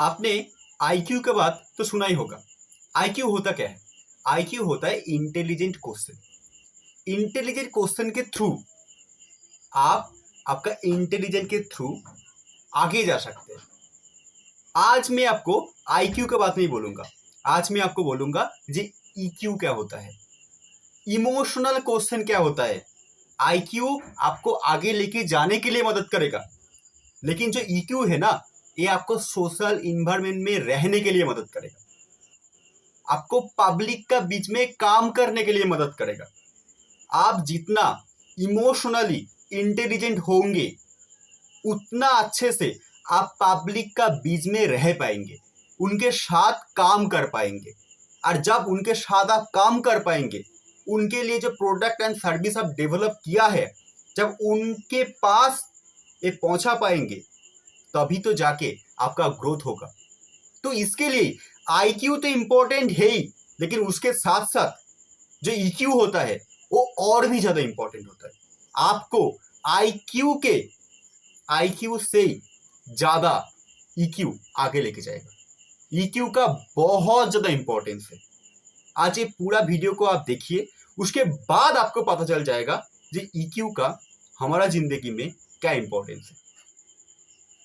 आपने आईक्यू का बात तो सुना ही होगा। आईक्यू होता क्या है? आईक्यू होता है इंटेलिजेंट क्वेश्चन। इंटेलिजेंट क्वेश्चन के थ्रू आप आपका इंटेलिजेंट के थ्रू आगे जा सकते हैं। आज मैं आपको आईक्यू का बात नहीं बोलूंगा, आज मैं आपको बोलूंगा जी ईक्यू क्या होता है, इमोशनल क्वेश्चन क्या होता है। आईक्यू आपको आगे लेके जाने के लिए मदद करेगा, लेकिन जो ईक्यू है ना, ये आपको सोशल इन्वायरमेंट में रहने के लिए मदद करेगा, आपको पब्लिक का बीच में काम करने के लिए मदद करेगा। आप जितना इमोशनली इंटेलिजेंट होंगे उतना अच्छे से आप पब्लिक का बीच में रह पाएंगे, उनके साथ काम कर पाएंगे। और जब उनके साथ आप काम कर पाएंगे, उनके लिए जो प्रोडक्ट एंड सर्विस आप डेवलप किया है, जब उनके पास ये पहुंचा पाएंगे, तभी तो जाके आपका ग्रोथ होगा। तो इसके लिए आईक्यू तो इंपॉर्टेंट है ही, लेकिन उसके साथ साथ जो ईक्यू होता है वो और भी ज्यादा इंपॉर्टेंट होता है। आपको आईक्यू से ज्यादा ईक्यू आगे लेके जाएगा। ईक्यू का बहुत ज्यादा इंपॉर्टेंस है। आज ये पूरा वीडियो को आप देखिए, उसके बाद आपको पता चल जाएगा कि ईक्यू का हमारा जिंदगी में क्या इंपॉर्टेंस है।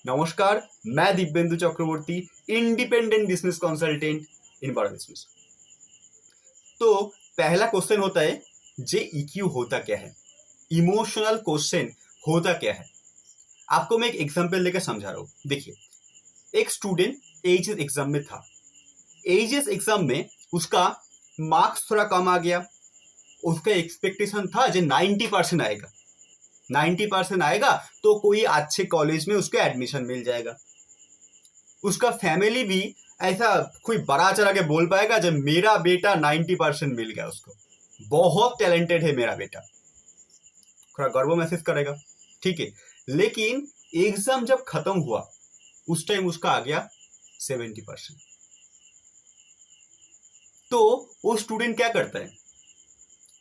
नमस्कार, मैं दिव्येंदु चक्रवर्ती, इंडिपेंडेंट बिजनेस कंसल्टेंट इन बड़ा बिजनेस। तो पहला क्वेश्चन होता है जे ईक्यू होता क्या है, इमोशनल क्वेश्चन होता क्या है। आपको मैं एक एग्जांपल लेकर समझा रहा हूं। देखिए, एक स्टूडेंट एचएस एग्जाम में था। एचएस एग्जाम में उसका मार्क्स थोड़ा कम आ गया। उसका एक्सपेक्टेशन था जो 90% आएगा, 90% आएगा तो कोई अच्छे कॉलेज में उसको एडमिशन मिल जाएगा। उसका फैमिली भी ऐसा कोई बड़ा चढ़ा के बोल पाएगा जब मेरा बेटा 90% मिल गया, उसको बहुत टैलेंटेड है मेरा बेटा, थोड़ा गर्व महसूस करेगा। ठीक है, लेकिन एग्जाम जब खत्म हुआ उस टाइम उसका आ गया 70%। तो वो स्टूडेंट क्या करता है?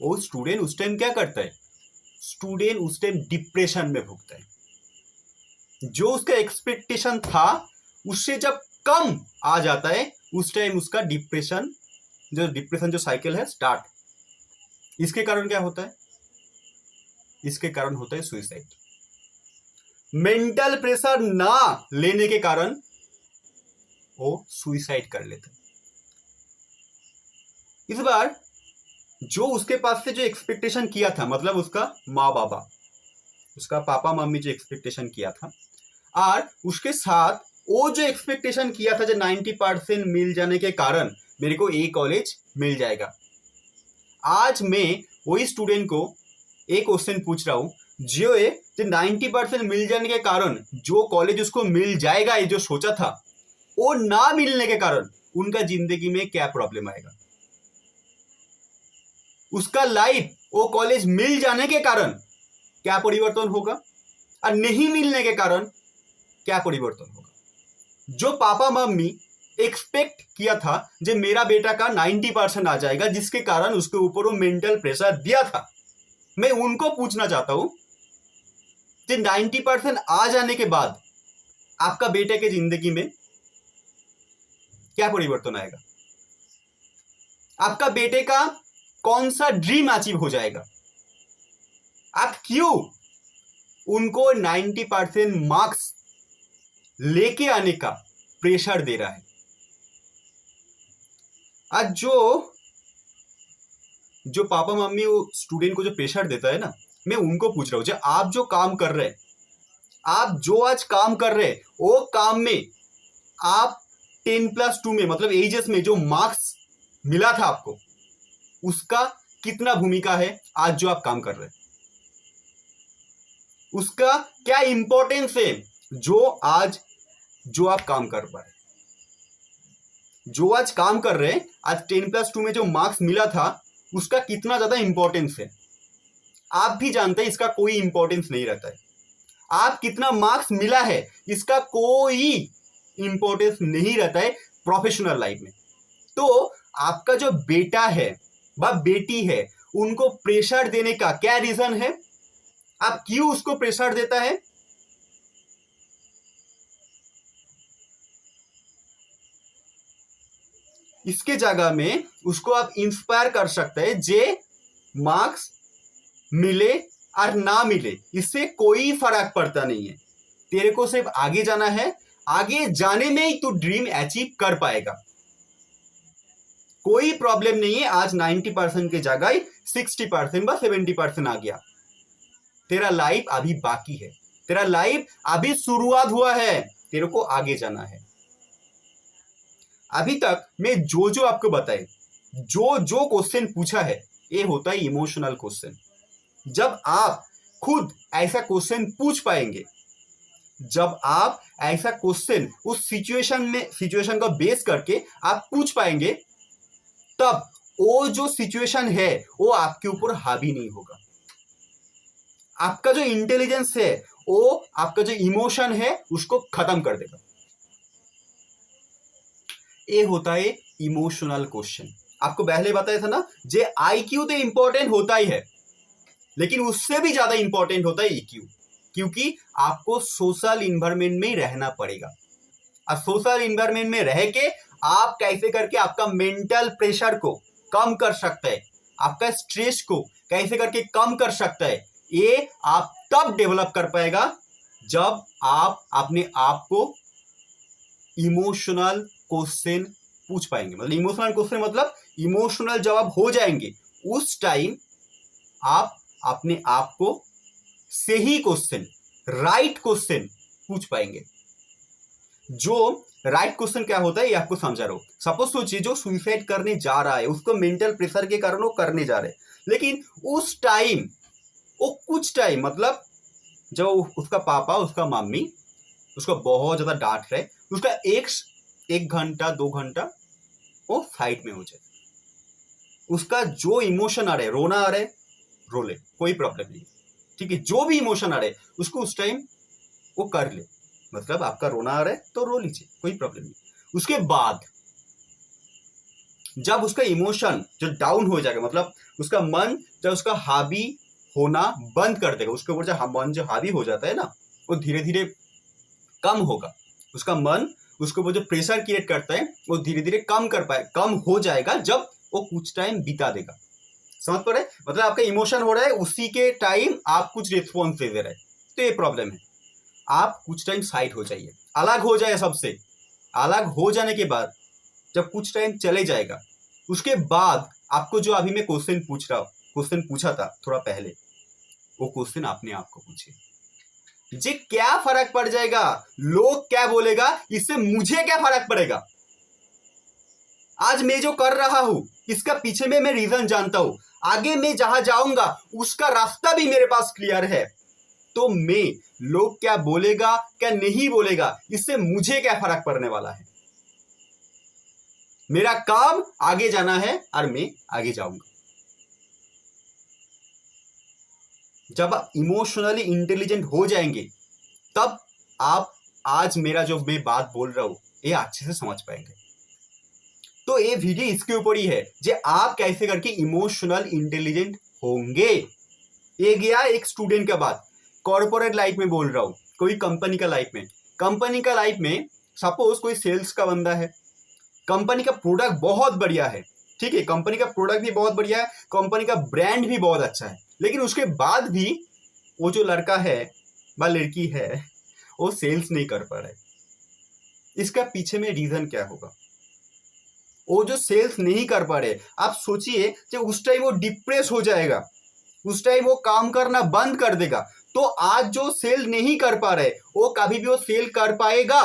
वो स्टूडेंट उस टाइम क्या करता है? स्टूडेंट उस टाइम डिप्रेशन में भुगता है। जो उसका एक्सपेक्टेशन था उससे जब कम आ जाता है, उस टाइम उसका डिप्रेशन जो साइकिल है स्टार्ट। इसके कारण क्या होता है? इसके कारण होता है सुसाइड। मेंटल प्रेशर ना लेने के कारण वो सुसाइड कर लेते हैं। इस बार जो उसके पास से जो एक्सपेक्टेशन किया था, मतलब उसका माँ बाबा, उसका पापा मम्मी जो एक्सपेक्टेशन किया था, और उसके साथ वो जो एक्सपेक्टेशन किया था जो 90% मिल जाने के कारण मेरे को ए कॉलेज मिल जाएगा। आज मैं वही स्टूडेंट को एक क्वेश्चन पूछ रहा हूं, जो 90% मिल जाने के कारण जो कॉलेज उसको मिल जाएगा, ये जो सोचा था, वो ना मिलने के कारण उनका जिंदगी में क्या प्रॉब्लम आएगा। उसका लाइफ वो कॉलेज मिल जाने के कारण क्या परिवर्तन होगा, और नहीं मिलने के कारण क्या परिवर्तन होगा। जो पापा मम्मी एक्सपेक्ट किया था जो मेरा बेटा का 90% आ जाएगा, जिसके कारण उसके ऊपर वो मेंटल प्रेशर दिया था, मैं उनको पूछना चाहता हूं कि 90% आ जाने के बाद आपका बेटे के जिंदगी में क्या परिवर्तन आएगा? आपका बेटे का कौन सा ड्रीम अचीव हो जाएगा? आप क्यों उनको 90% मार्क्स लेके आने का प्रेशर दे रहा है? आज जो पापा मम्मी वो स्टूडेंट को जो प्रेशर देता है ना, मैं उनको पूछ रहा हूं, आप जो काम कर रहे हैं, आप जो आज काम कर रहे हैं, वो काम में आप 10+2 में, मतलब एजेस में जो मार्क्स मिला था आपको, उसका कितना भूमिका है आज जो आप काम कर रहे हैं? उसका क्या इंपॉर्टेंस है जो आप काम कर पा रहे हैं? जो आज काम कर रहे हैं, आज 10+2 में जो मार्क्स मिला था, उसका कितना ज्यादा इंपॉर्टेंस है? आप भी जानते हैं इसका कोई इंपॉर्टेंस नहीं रहता है। आप कितना मार्क्स मिला है इसका कोई इंपॉर्टेंस नहीं रहता है प्रोफेशनल लाइफ में। तो आपका जो बेटा है व बेटी है, उनको प्रेशर देने का क्या रीजन है? आप क्यों उसको प्रेशर देता है? इसके जगह में उसको आप इंस्पायर कर सकते हैं, जे मार्क्स मिले और ना मिले इससे कोई फर्क पड़ता नहीं है, तेरे को सिर्फ आगे जाना है, आगे जाने में ही तू ड्रीम अचीव कर पाएगा। कोई प्रॉब्लम नहीं है, आज 90% की जगह 60% व 70% आ गया। तेरा लाइफ अभी बाकी है, तेरा लाइफ अभी शुरुआत हुआ है, तेरे को आगे जाना है। अभी तक मैं जो जो आपको बताए, जो जो क्वेश्चन पूछा है, ये होता है इमोशनल क्वेश्चन। जब आप खुद ऐसा क्वेश्चन पूछ पाएंगे, जब आप ऐसा क्वेश्चन उस सिचुएशन को बेस करके आप पूछ पाएंगे, तब वो जो सिचुएशन है वो आपके ऊपर हावी नहीं होगा। आपका जो इंटेलिजेंस है वो आपका जो इमोशन है उसको खत्म कर देगा। ये होता है इमोशनल क्वेश्चन। आपको पहले बताया था ना, जे आईक्यू तो इंपॉर्टेंट होता ही है, लेकिन उससे भी ज्यादा इंपॉर्टेंट होता है ईक्यू, क्योंकि आपको सोशल इन्वायरमेंट में ही रहना पड़ेगा। और सोशल इन्वायरमेंट में रह के आप कैसे करके आपका मेंटल प्रेशर को कम कर सकते हैं, आपका स्ट्रेस को कैसे करके कम कर सकते हैं, ये आप तब डेवलप कर पाएगा जब आप अपने आप को इमोशनल क्वेश्चन पूछ पाएंगे। मतलब इमोशनल क्वेश्चन मतलब इमोशनल जवाब हो जाएंगे, उस टाइम आप अपने आप को सही क्वेश्चन, राइट क्वेश्चन पूछ पाएंगे। जो राइट क्वेश्चन क्या होता है ये आपको समझा रहा हूं। सपोज सोचिए जो सुसाइड करने जा रहा है, उसको मेंटल प्रेशर के कारण वो करने जा रहे हैं, लेकिन उस टाइम वो कुछ टाइम मतलब जब उसका पापा उसका मम्मी उसको बहुत ज्यादा डांट रहे, उसका एक घंटा 2 घंटा वो साइड में हो जाए, उसका जो इमोशन आ रहे, रोना आ रहे, रो ले, कोई प्रॉब्लम नहीं, ठीक है। जो भी इमोशन आ रहे उसको उस टाइम वो कर ले, मतलब आपका रोना आ रहा है तो रो लीजिए, कोई प्रॉब्लम नहीं। उसके बाद जब उसका इमोशन जो डाउन हो जाएगा, मतलब उसका मन जब उसका हावी होना बंद कर देगा, उसके ऊपर जब मन जो हावी हो जाता है ना, वो धीरे धीरे कम होगा। उसका मन उसके ऊपर जो प्रेशर क्रिएट करता है वो धीरे धीरे कम हो जाएगा जब वो कुछ टाइम बिता देगा। समझ पा रहे? मतलब आपका इमोशन हो रहा है, उसी के टाइम आप कुछ रिस्पॉन्स दे रहे हैं, तो ये प्रॉब्लम है। आप कुछ टाइम साइड हो जाइए, अलग हो जाए सबसे। अलग हो जाने के बाद जब कुछ टाइम चले जाएगा, उसके बाद आपको जो अभी मैं क्वेश्चन पूछा था थोड़ा पहले, वो क्वेश्चन अपने आप को पूछिए, जी क्या फर्क पड़ जाएगा, लोग क्या बोलेगा, इससे मुझे क्या फर्क पड़ेगा। आज मैं जो कर रहा हूं इसका पीछे में मैं रीजन जानता हूं, आगे मैं जहां जाऊंगा उसका रास्ता भी मेरे पास क्लियर है, तो मैं लोग क्या बोलेगा क्या नहीं बोलेगा इससे मुझे क्या फर्क पड़ने वाला है। मेरा काम आगे जाना है और मैं आगे जाऊंगा। जब आप इमोशनली इंटेलिजेंट हो जाएंगे, तब आप आज मेरा जो मैं बात बोल रहा हूं ये अच्छे से समझ पाएंगे। तो ये वीडियो इसके ऊपर ही है, जे आप कैसे करके इमोशनल इंटेलिजेंट होंगे। ये गया एक स्टूडेंट का बात, कॉर्पोरेट लाइफ में बोल रहा हूं, कोई कंपनी का लाइफ में सपोज कोई सेल्स का बंदा है, कंपनी का प्रोडक्ट बहुत बढ़िया है, ठीक है, कंपनी का प्रोडक्ट भी बहुत बढ़िया है, कंपनी का ब्रांड भी बहुत अच्छा है, लेकिन उसके बाद भी वो जो लड़का है व लड़की है वो सेल्स नहीं कर पा रहा है। इसका पीछे में रीजन क्या होगा? वो जो सेल्स नहीं कर पा रहे, आप सोचिए जब उस टाइम वो डिप्रेस हो जाएगा, उस टाइम वो काम करना बंद कर देगा, तो आज जो सेल नहीं कर पा रहे वो कभी भी वो सेल कर पाएगा?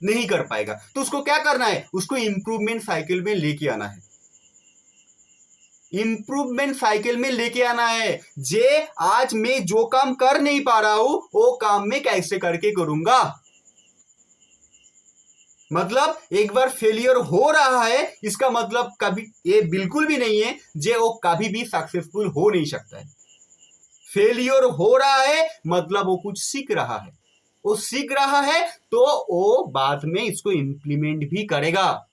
नहीं कर पाएगा। तो उसको क्या करना है? उसको इंप्रूवमेंट साइकिल में लेके आना है, इंप्रूवमेंट साइकिल में लेके आना है। जे आज मैं जो काम कर नहीं पा रहा हूं वो काम मैं कैसे करके करूंगा। मतलब एक बार फेलियर हो रहा है इसका मतलब कभी ये बिल्कुल भी नहीं है जे वो कभी भी सक्सेसफुल हो नहीं सकता है। फेलियर हो रहा है मतलब वो कुछ सीख रहा है, वो सीख रहा है तो वो बाद में इसको इंप्लीमेंट भी करेगा।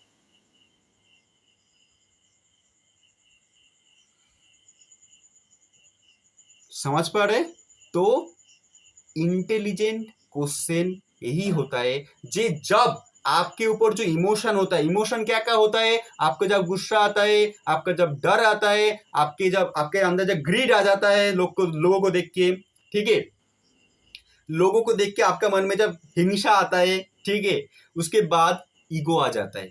समझ पा रहे? तो इंटेलिजेंट क्वेश्चन यही होता है जे जब आपके ऊपर जो इमोशन होता है, इमोशन क्या क्या होता है, आपको जब गुस्सा आता है, आपका जब डर आता है, आपके अंदर जब ग्रीड आ जाता है लोगों को देख के, ठीक है, लोगों को देख के आपका मन में जब हिंसा आता है, ठीक है, उसके बाद ईगो आ जाता है,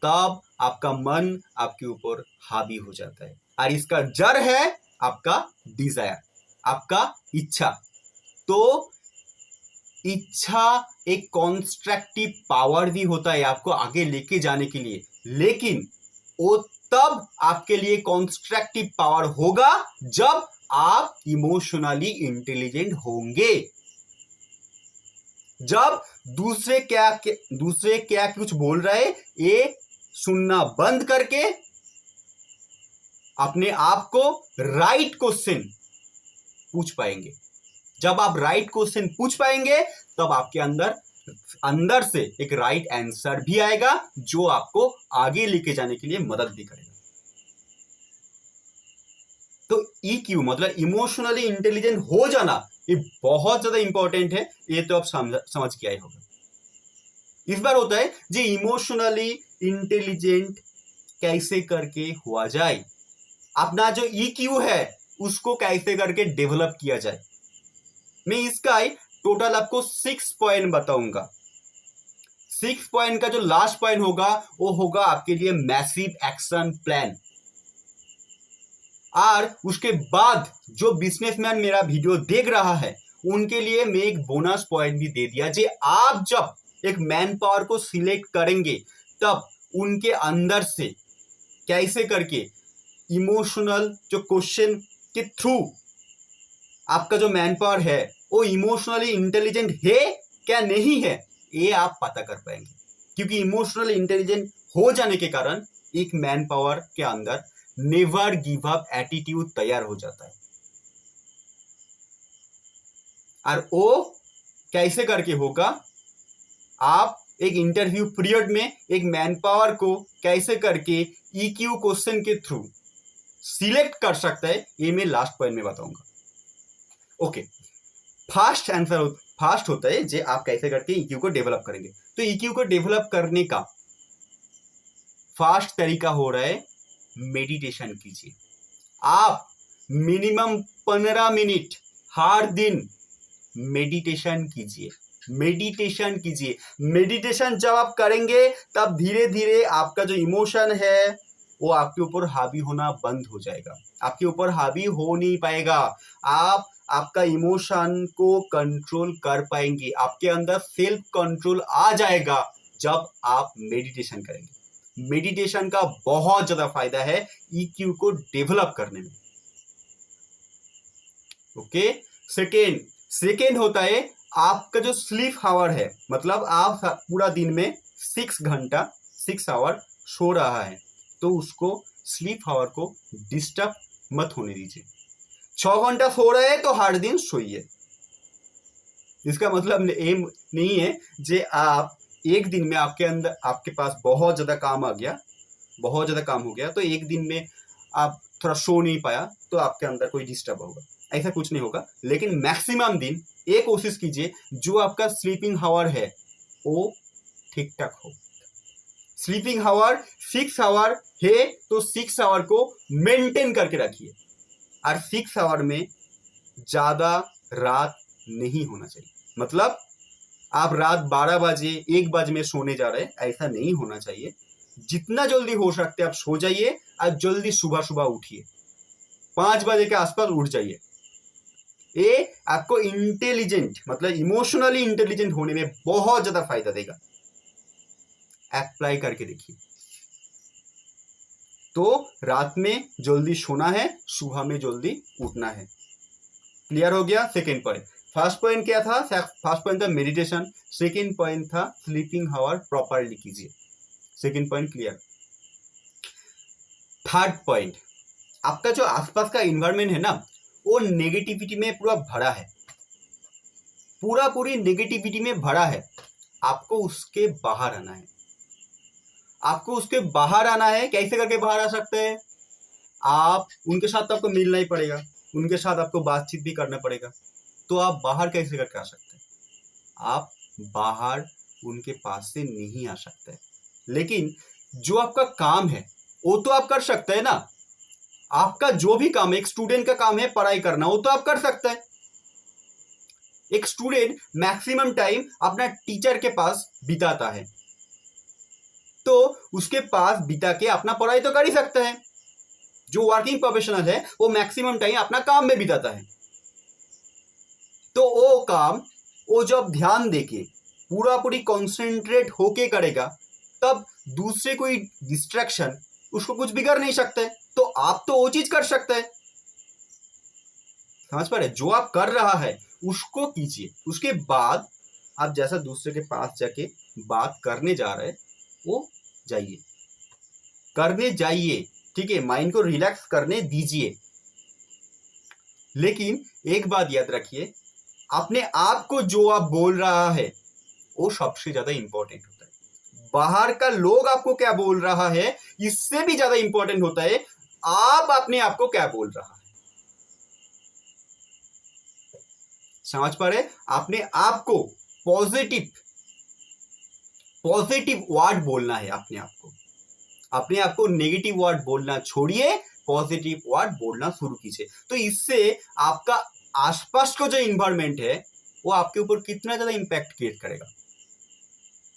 तब आपका मन आपके ऊपर हावी हो जाता है। और इसका जड़ है आपका डिजायर, आपका इच्छा। तो इच्छा एक कॉन्स्ट्रक्टिव पावर भी होता है आपको आगे लेके जाने के लिए, लेकिन वो तब आपके लिए कॉन्स्ट्रक्टिव पावर होगा जब आप इमोशनली इंटेलिजेंट होंगे। जब दूसरे क्या कुछ बोल रहे ये सुनना बंद करके अपने आप को राइट क्वेश्चन पूछ पाएंगे। जब आप राइट क्वेश्चन पूछ पाएंगे तब आपके अंदर से एक राइट आंसर भी आएगा जो आपको आगे लेके जाने के लिए मदद भी करेगा। तो EQ मतलब इमोशनली इंटेलिजेंट हो जाना, ये बहुत ज्यादा इंपॉर्टेंट है। ये तो आप समझ के आए होगा। इस बार होता है जी इमोशनली इंटेलिजेंट कैसे करके हुआ जाए, अपना जो EQ है उसको कैसे करके डेवलप किया जाए। मैं इसका टोटल आपको 6 पॉइंट बताऊंगा। 6 पॉइंट का जो लास्ट पॉइंट होगा वो होगा आपके लिए मैसिव एक्शन प्लान। और उसके बाद जो बिजनेसमैन मेरा वीडियो देख रहा है उनके लिए मैं एक बोनस पॉइंट भी दे दिया जी, आप जब एक मैन पावर को सिलेक्ट करेंगे तब उनके अंदर से कैसे करके इमोशनल जो क्वेश्चन के थ्रू आपका जो मैन पावर है वो इमोशनली इंटेलिजेंट है क्या नहीं है ये आप पता कर पाएंगे। क्योंकि इमोशनली इंटेलिजेंट हो जाने के कारण एक मैन पावर के अंदर नेवर गिव अप एटीट्यूड तैयार हो जाता है। और वो कैसे करके होगा, आप एक इंटरव्यू पीरियड में एक मैन पावर को कैसे करके EQ क्वेश्चन के थ्रू सिलेक्ट कर सकता है ये मैं लास्ट पॉइंट में बताऊंगा। ओके, फास्ट होता है जे आप कैसे करके EQ को डेवलप करेंगे। तो EQ को डेवलप करने का फास्ट तरीका हो रहा है मेडिटेशन कीजिए। आप मिनिमम 15 मिनट हर दिन मेडिटेशन कीजिए। मेडिटेशन जब आप करेंगे तब धीरे धीरे आपका जो इमोशन है वो आपके ऊपर हावी होना बंद हो जाएगा, आपके ऊपर हावी हो नहीं पाएगा। आप आपका इमोशन को कंट्रोल कर पाएंगे, आपके अंदर सेल्फ कंट्रोल आ जाएगा जब आप मेडिटेशन करेंगे। मेडिटेशन का बहुत ज्यादा फायदा है EQ को डेवलप करने में। ओके, सेकेंड होता है आपका जो स्लीप आवर है, मतलब आप पूरा दिन में 6 आवर सो रहा है तो उसको स्लीप आवर को डिस्टर्ब मत होने दीजिए। 6 घंटा सो रहे हैं तो हर दिन सोइए। इसका मतलब एम नहीं है जे आप एक दिन में आपके पास बहुत ज्यादा काम आ गया, बहुत ज्यादा काम हो गया तो एक दिन में आप थोड़ा सो नहीं पाया तो आपके अंदर कोई डिस्टर्ब होगा, ऐसा कुछ नहीं होगा। लेकिन मैक्सिमम दिन ये कोशिश कीजिए जो आपका स्लीपिंग आवर है वो ठीक ठाक हो। स्लीपिंग आवर 6 आवर है तो 6 आवर को मेंटेन करके रखिए। और 6 आवर में ज्यादा रात नहीं होना चाहिए, मतलब आप रात 12 बजे 1 बजे में सोने जा रहे हैं, ऐसा नहीं होना चाहिए। जितना जल्दी हो सकते आप सो जाइए और जल्दी सुबह उठिए, 5 बजे के आसपास उठ जाइए। ये आपको इंटेलिजेंट मतलब इमोशनली इंटेलिजेंट होने में बहुत ज्यादा फायदा देगा। अप्लाई करके देखिए। तो रात में जल्दी सोना है, सुबह में जल्दी उठना है। क्लियर हो गया सेकेंड पॉइंट। फर्स्ट पॉइंट क्या था? फर्स्ट पॉइंट था मेडिटेशन, सेकेंड पॉइंट था स्लीपिंग आवर प्रॉपरली कीजिए। Second point clear. Third point, आपका जो आसपास का इन्वायरमेंट है ना वो नेगेटिविटी में पूरा भरा है, पूरी नेगेटिविटी में भरा है। आपको उसके बाहर आना है, आपको उसके बाहर आना है। कैसे करके बाहर आ सकते हैं? आप उनके साथ आपको मिलना ही पड़ेगा, उनके साथ आपको बातचीत भी करना पड़ेगा। तो आप बाहर कैसे करके आ सकते हैं? आप बाहर उनके पास से नहीं आ सकता है। लेकिन जो आपका काम है वो तो आप कर सकते हैं ना। आपका जो भी काम है, एक स्टूडेंट का काम है पढ़ाई करना, वो तो आप कर सकते हैं। एक स्टूडेंट मैक्सिमम टाइम अपना टीचर के पास बिताता है, तो उसके पास बिता के अपना पढ़ाई तो कर ही सकता है। जो वर्किंग प्रोफेशनल है वो मैक्सिमम टाइम अपना काम में बिताता है, तो वो काम वो जब ध्यान देके पूरा पूरी कॉन्सेंट्रेट होके करेगा, तब दूसरे कोई डिस्ट्रैक्शन उसको कुछ बिगड़ नहीं सकता है। तो आप तो वो चीज कर सकते हैं। समझ पा रहे? जो आप कर रहा है उसको कीजिए, उसके बाद आप जैसा दूसरे के पास जाके बात करने जा रहे हैं वो जाइए, करने जाइए, ठीक है, माइंड को रिलैक्स करने दीजिए। लेकिन एक बात याद रखिए, अपने आप को जो आप बोल रहा है वो सबसे ज्यादा इंपॉर्टेंट होता है। बाहर का लोग आपको क्या बोल रहा है इससे भी ज्यादा इंपॉर्टेंट होता है आप अपने आप को क्या बोल रहा है। समझ पा रहे? अपने आप को पॉजिटिव वर्ड बोलना है। अपने आप को नेगेटिव वर्ड बोलना छोड़िए, पॉजिटिव वर्ड बोलना शुरू कीजिए। तो इससे आपका आसपास का जो इन्वायरमेंट है वो आपके ऊपर कितना ज्यादा इंपैक्ट क्रिएट करेगा।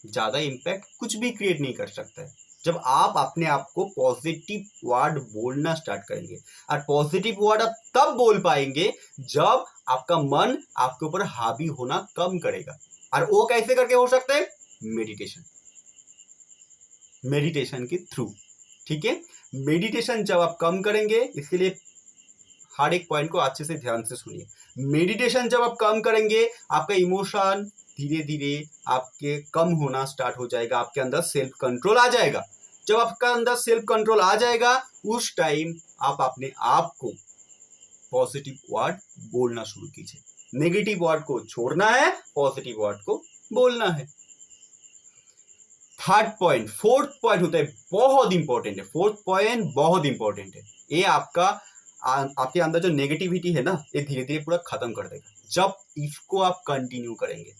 ज्यादा इंपैक्ट कुछ भी क्रिएट नहीं कर सकता है जब आप अपने आप को पॉजिटिव वर्ड बोलना स्टार्ट करेंगे। और पॉजिटिव वर्ड आप तब बोल पाएंगे जब आपका मन आपके ऊपर हावी होना कम करेगा। और वो कैसे करके हो सकता है? मेडिटेशन के थ्रू, ठीक है। मेडिटेशन जब आप कम करेंगे, इसके लिए हर एक पॉइंट को अच्छे से ध्यान से सुनिए। मेडिटेशन जब आप कम करेंगे, आपका इमोशन धीरे धीरे आपके कम होना स्टार्ट हो जाएगा, आपके अंदर सेल्फ कंट्रोल आ जाएगा। जब आपका अंदर सेल्फ कंट्रोल आ जाएगा, उस टाइम आप अपने आप को पॉजिटिव वर्ड बोलना शुरू कीजिए। नेगेटिव वर्ड को छोड़ना है, पॉजिटिव वर्ड को बोलना है। फोर्थ पॉइंट होता है बहुत इंपॉर्टेंट है। फोर्थ पॉइंट बहुत इंपॉर्टेंट है। ये आपके अंदर जो नेगेटिविटी है ना, ये धीरे धीरे पूरा खत्म कर देगा जब इसको आप कंटिन्यू करेंगे।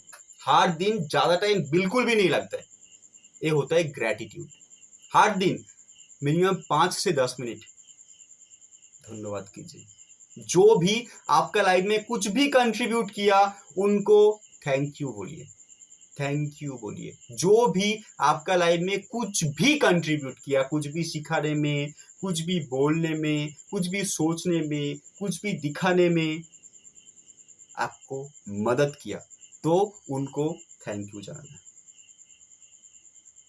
हर दिन ज्यादा टाइम बिल्कुल भी नहीं लगता है। ये होता है ग्रेटिट्यूड। हर दिन मिनिमम 5 से 10 मिनट धन्यवाद कीजिए। जो भी आपका लाइफ में कुछ भी कंट्रीब्यूट किया उनको थैंक यू बोलिए, थैंक यू बोलिए। जो भी आपका लाइफ में कुछ भी कंट्रीब्यूट किया, कुछ भी सिखाने में, कुछ भी बोलने में, कुछ भी सोचने में, कुछ भी दिखाने में आपको मदद किया, तो उनको थैंक यू जानना।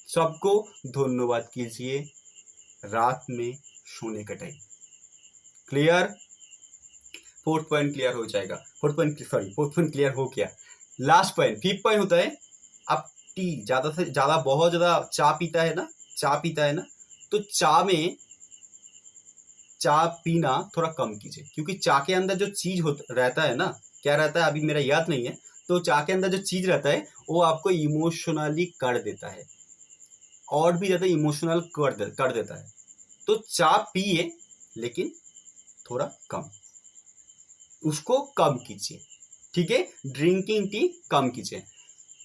सबको धन्यवाद कीजिए रात में सोने का time. Clear? Fourth point clear हो जाएगा। फोर्थ पॉइंट क्लियर हो गया। लास्ट पॉइंट, फिफ्थ पॉइंट होता है, आप टी ज्यादा से ज्यादा, बहुत ज्यादा चाय पीता है ना, तो चाय पीना थोड़ा कम कीजिए। क्योंकि चाय के अंदर जो चीज रहता है ना, क्या रहता है अभी मेरा याद नहीं है, तो चाय के अंदर जो चीज रहता है वो आपको इमोशनली कर देता है, और भी ज्यादा इमोशनल कर देता है। तो चाय पिए लेकिन थोड़ा कम, उसको कम कीजिए, ठीक है। ड्रिंकिंग टी कम कीजिए।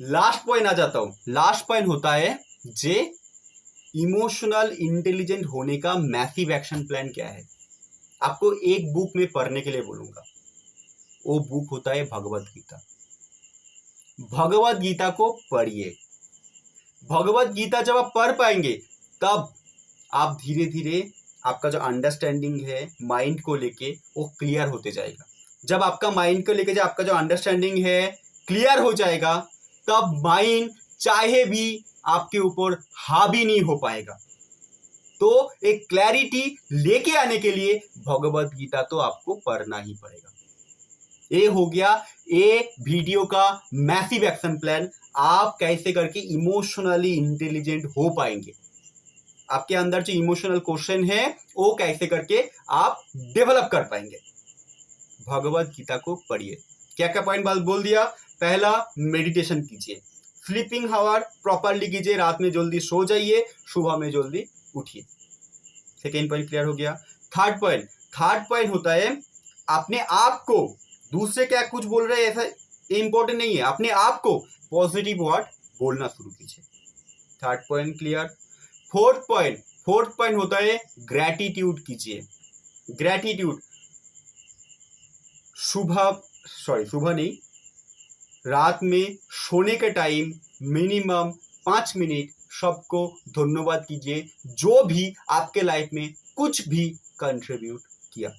लास्ट पॉइंट आ जाता हूं। लास्ट पॉइंट होता है जे इमोशनल इंटेलिजेंट होने का मैसिव एक्शन प्लान क्या है। आपको एक बुक में पढ़ने के लिए बोलूंगा, वो बुक होता है भगवत गीता। भगवत गीता को पढ़िए। भगवत गीता जब आप पढ़ पाएंगे, तब आप धीरे धीरे आपका जो अंडरस्टैंडिंग है माइंड को लेके वो क्लियर होते जाएगा। जब आपका माइंड को लेके, जब आपका जो अंडरस्टैंडिंग है क्लियर हो जाएगा, तब माइंड चाहे भी आपके ऊपर हावी नहीं हो पाएगा। तो एक क्लैरिटी लेके आने के लिए भगवत गीता तो आपको पढ़ना ही पड़ेगा। ये हो गया ये वीडियो का मैसिव एक्शन प्लान। आप कैसे करके इमोशनली इंटेलिजेंट हो पाएंगे, आपके अंदर जो इमोशनल क्वेश्चन है वो कैसे करके आप डेवलप कर पाएंगे। भगवत गीता को पढ़िए। क्या क्या पॉइंट बोल दिया? पहला, मेडिटेशन कीजिए। स्लीपिंग आवर प्रॉपरली कीजिए, रात में जल्दी सो जाइए, सुबह में जल्दी उठिए। सेकेंड पॉइंट क्लियर हो गया। थर्ड पॉइंट होता है अपने आप को, दूसरे क्या कुछ बोल रहे हैं ऐसा इंपॉर्टेंट नहीं है, अपने आप को पॉजिटिव वर्ड बोलना शुरू कीजिए। Third point clear. Fourth point होता है ग्रैटिट्यूड कीजिए। ग्रैटिट्यूड सुबह नहीं, रात में सोने के टाइम मिनिमम 5 मिनट सबको धन्यवाद कीजिए जो भी आपके लाइफ में कुछ भी कंट्रीब्यूट किया।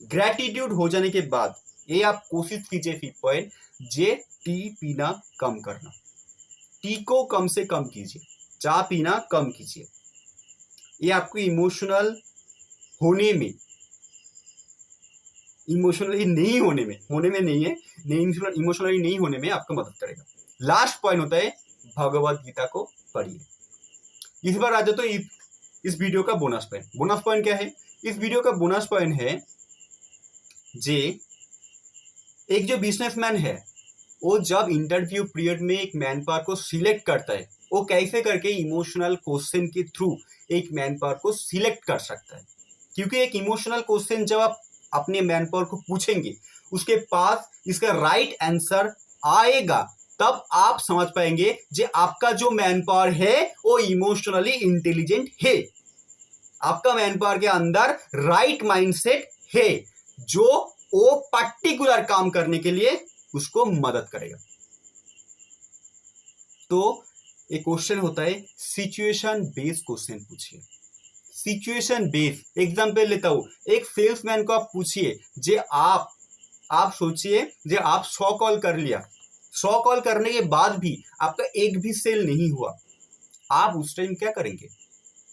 ग्रैटिट्यूड हो जाने के बाद ये आप कोशिश कीजिए 5th पॉइंट, जे टी पीना कम करना। टी को कम से कम कीजिए, चाय पीना कम कीजिए। ये आपको इमोशनल होने में, इमोशनली नहीं होने में, होने में नहीं है, इमोशनली नहीं होने में आपको मदद करेगा। लास्ट पॉइंट होता है भगवत गीता को पढ़िए। इस बार आ जाए तो इस वीडियो का बोनस पॉइंट। बोनस पॉइंट क्या है? इस वीडियो का बोनस पॉइंट है जे एक जो बिजनेसमैन है वो जब इंटरव्यू पीरियड में एक मैन पावर को सिलेक्ट करता है, वो कैसे करके इमोशनल क्वेश्चन के थ्रू एक मैन पावर को सिलेक्ट कर सकता है। क्योंकि एक इमोशनल क्वेश्चन जब आप अपने मैन पावर को पूछेंगे, उसके पास इसका राइट आंसर आएगा, तब आप समझ पाएंगे कि आपका जो मैन पावर है वो इमोशनली इंटेलिजेंट है। आपका मैन पावर के अंदर राइट माइंडसेट है जो वो पर्टिकुलर काम करने के लिए उसको मदद करेगा। तो एक क्वेश्चन होता है सिचुएशन बेस्ड क्वेश्चन पूछिए। सिचुएशन बेस्ड एग्जांपल लेता हूं, एक सेल्समैन को आप पूछिए जे आप सोचिए जे आप 100 कॉल कर लिया, 100 कॉल करने के बाद भी आपका एक भी सेल नहीं हुआ, आप उस टाइम क्या करेंगे?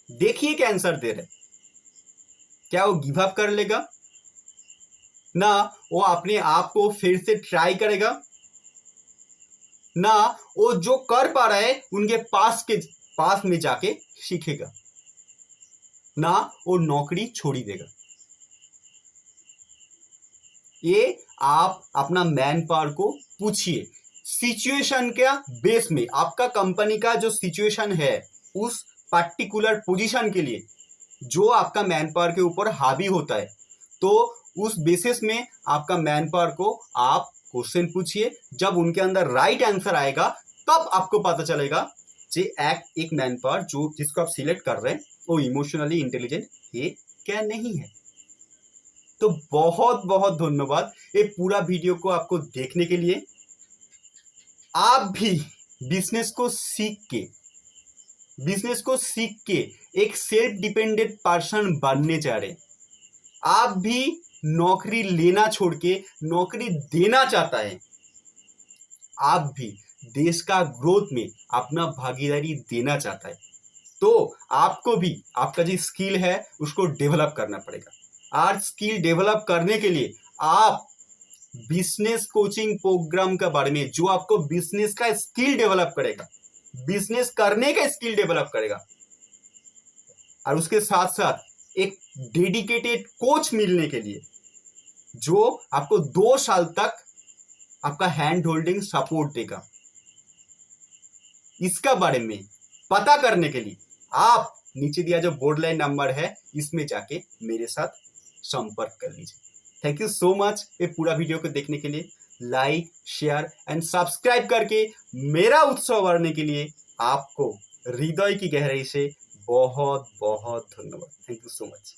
देखिए क्या आंसर दे रहे। क्या वो गिव अप कर लेगा? ना वो अपने आप को फिर से ट्राई करेगा, ना वो जो कर पा रहा है उनके पास में जाके सीखेगा, ना वो नौकरी छोड़ी देगा। ये आप अपना मैन पावर को पूछिए सिचुएशन का बेस में। आपका कंपनी का जो सिचुएशन है उस पर्टिकुलर पोजीशन के लिए जो आपका मैन पावर के ऊपर हावी होता है, तो उस बेसिस में आपका मैन पावर को आप क्वेश्चन पूछिए। जब उनके अंदर राइट आंसर आएगा तब आपको पता चलेगा कि एक मैन पावर जो जिसको आप सिलेक्ट कर रहे हैं वो इमोशनली इंटेलिजेंट है क्या नहीं है। तो बहुत बहुत धन्यवाद ये पूरा वीडियो को आपको देखने के लिए। आप भी बिजनेस को सीख के एक सेल्फ डिपेंडेंट पर्सन बनने जा रहे हैं। आप भी नौकरी लेना छोड़ के नौकरी देना चाहता है। आप भी देश का ग्रोथ में अपना भागीदारी देना चाहता है। तो आपको भी आपका जो स्किल है उसको डेवलप करना पड़ेगा। और स्किल डेवलप करने के लिए आप बिजनेस कोचिंग प्रोग्राम के बारे में, जो आपको बिजनेस का स्किल डेवलप करेगा, बिजनेस करने का स्किल डेवलप करेगा, और उसके साथ साथ एक डेडिकेटेड कोच मिलने के लिए जो आपको 2 साल तक आपका हैंड होल्डिंग सपोर्ट देगा, इसका बारे में पता करने के लिए आप नीचे दिया जो बोर्ड लाइन नंबर है इसमें जाके मेरे साथ संपर्क कर लीजिए। थैंक यू सो मच ये पूरा वीडियो को देखने के लिए। लाइक, शेयर एंड सब्सक्राइब करके मेरा उत्साह बढ़ाने के लिए आपको हृदय की गहराई से बहुत बहुत धन्यवाद। Thank you so much.